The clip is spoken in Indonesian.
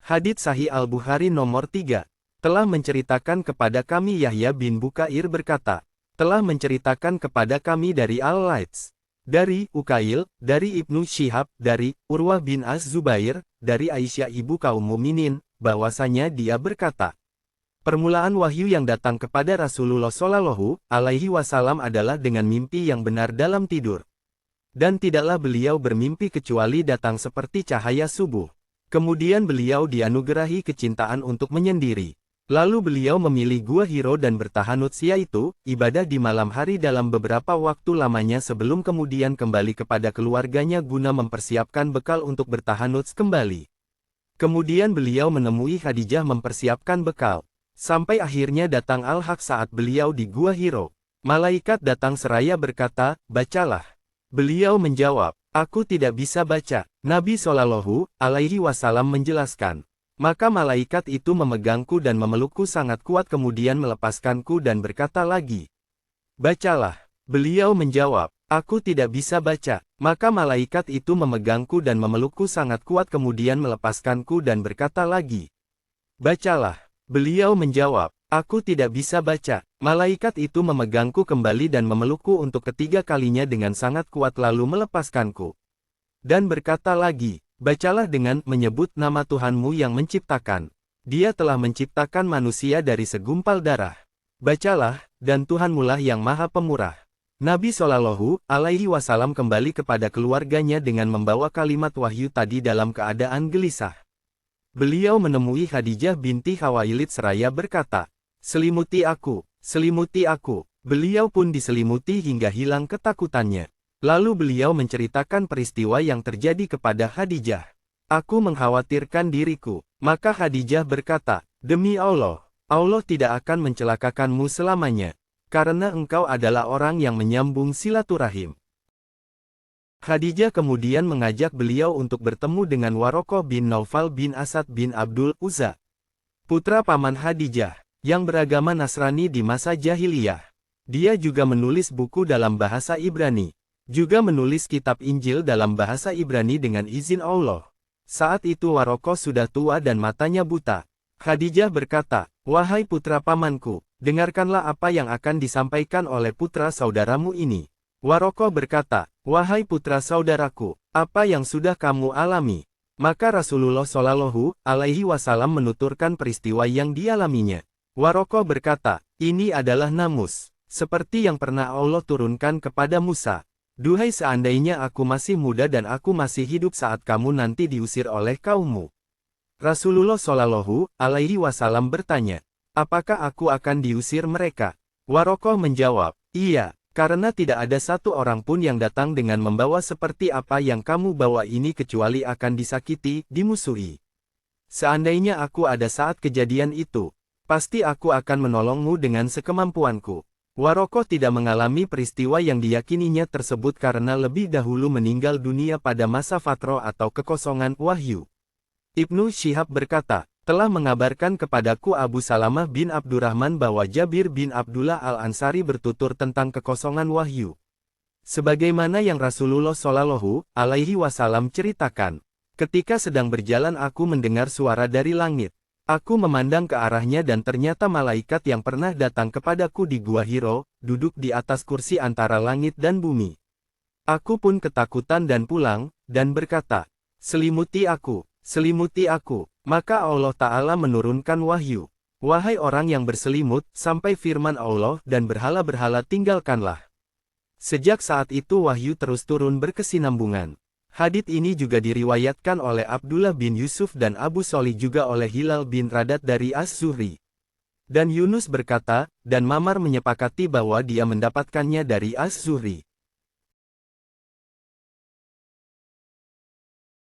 Hadits Sahih Al-Bukhari nomor 3. Telah menceritakan kepada kami Yahya bin Bukair berkata, telah menceritakan kepada kami dari Al-Laits, dari Ukail, dari Ibnu Syihab, dari Urwah bin Az-Zubair, dari Aisyah ibu kaum muminin, bahwasanya dia berkata, permulaan wahyu yang datang kepada Rasulullah Shallallahu Alaihi Wasallam adalah dengan mimpi yang benar dalam tidur. Dan tidaklah beliau bermimpi kecuali datang seperti cahaya subuh. Kemudian beliau dianugerahi kecintaan untuk menyendiri. Lalu beliau memilih Gua Hiro dan bertahanut, yaitu ibadah di malam hari dalam beberapa waktu lamanya sebelum kemudian kembali kepada keluarganya guna mempersiapkan bekal untuk bertahanut kembali. Kemudian beliau menemui Khadijah mempersiapkan bekal. Sampai akhirnya datang Al-Haq saat beliau di Gua Hiro. Malaikat datang seraya berkata, bacalah. Beliau menjawab, aku tidak bisa baca. Nabi Shallallahu Alaihi Wasallam menjelaskan. Maka malaikat itu memegangku dan memelukku sangat kuat kemudian melepaskanku dan berkata lagi, bacalah. Beliau menjawab, aku tidak bisa baca. Maka malaikat itu memegangku dan memelukku sangat kuat kemudian melepaskanku dan berkata lagi, bacalah. Beliau menjawab, aku tidak bisa baca. Malaikat itu memegangku kembali dan memelukku untuk ketiga kalinya dengan sangat kuat lalu melepaskanku. Dan berkata lagi, bacalah dengan menyebut nama Tuhanmu yang menciptakan. Dia telah menciptakan manusia dari segumpal darah. Bacalah, dan Tuhanmulah yang maha pemurah. Nabi Shallallahu Alaihi Wasallam kembali kepada keluarganya dengan membawa kalimat wahyu tadi dalam keadaan gelisah. Beliau menemui Khadijah binti Khawailid seraya berkata, selimuti aku, selimuti aku. Beliau pun diselimuti hingga hilang ketakutannya. Lalu beliau menceritakan peristiwa yang terjadi kepada Khadijah. Aku mengkhawatirkan diriku. Maka Khadijah berkata, demi Allah, Allah tidak akan mencelakakanmu selamanya. Karena engkau adalah orang yang menyambung silaturahim. Khadijah kemudian mengajak beliau untuk bertemu dengan Warokoh bin Naufal bin Asad bin Abdul Uzza, putra paman Khadijah, yang beragama Nasrani di masa jahiliyah. Dia juga menulis buku dalam bahasa Ibrani. Juga menulis kitab Injil dalam bahasa Ibrani dengan izin Allah. Saat itu Warokoh sudah tua dan matanya buta. Khadijah berkata, wahai putra pamanku, dengarkanlah apa yang akan disampaikan oleh putra saudaramu ini. Warokoh berkata, wahai putra saudaraku, apa yang sudah kamu alami? Maka Rasulullah Shallallahu Alaihi Wasallam menuturkan peristiwa yang dialaminya. Warokoh berkata, ini adalah namus, seperti yang pernah Allah turunkan kepada Musa. Duhai seandainya aku masih muda dan aku masih hidup saat kamu nanti diusir oleh kaummu. Rasulullah Shallallahu Alaihi Wasallam bertanya, apakah aku akan diusir mereka? Warokoh menjawab, iya, karena tidak ada satu orang pun yang datang dengan membawa seperti apa yang kamu bawa ini kecuali akan disakiti, dimusuhi. Seandainya aku ada saat kejadian itu, pasti aku akan menolongmu dengan sekemampuanku. Warokoh tidak mengalami peristiwa yang diyakininya tersebut karena lebih dahulu meninggal dunia pada masa fatroh atau kekosongan wahyu. Ibnu Syihab berkata, telah mengabarkan kepadaku Abu Salamah bin Abdurrahman bahwa Jabir bin Abdullah Al-Ansari bertutur tentang kekosongan wahyu. Sebagaimana yang Rasulullah Shallallahu Alaihi Wasallam ceritakan, ketika sedang berjalan aku mendengar suara dari langit. Aku memandang ke arahnya dan ternyata malaikat yang pernah datang kepadaku di Gua Hiro, duduk di atas kursi antara langit dan bumi. Aku pun ketakutan dan pulang, dan berkata, selimuti aku, selimuti aku. Maka Allah Ta'ala menurunkan wahyu. Wahai orang yang berselimut, sampai firman Allah dan berhala-berhala tinggalkanlah. Sejak saat itu wahyu terus turun berkesinambungan. Hadits ini juga diriwayatkan oleh Abdullah bin Yusuf dan Abu Sholih juga oleh Hilal bin Radat dari Az-Zuhri. Dan Yunus berkata, dan Mamar menyepakati bahwa dia mendapatkannya dari Az-Zuhri.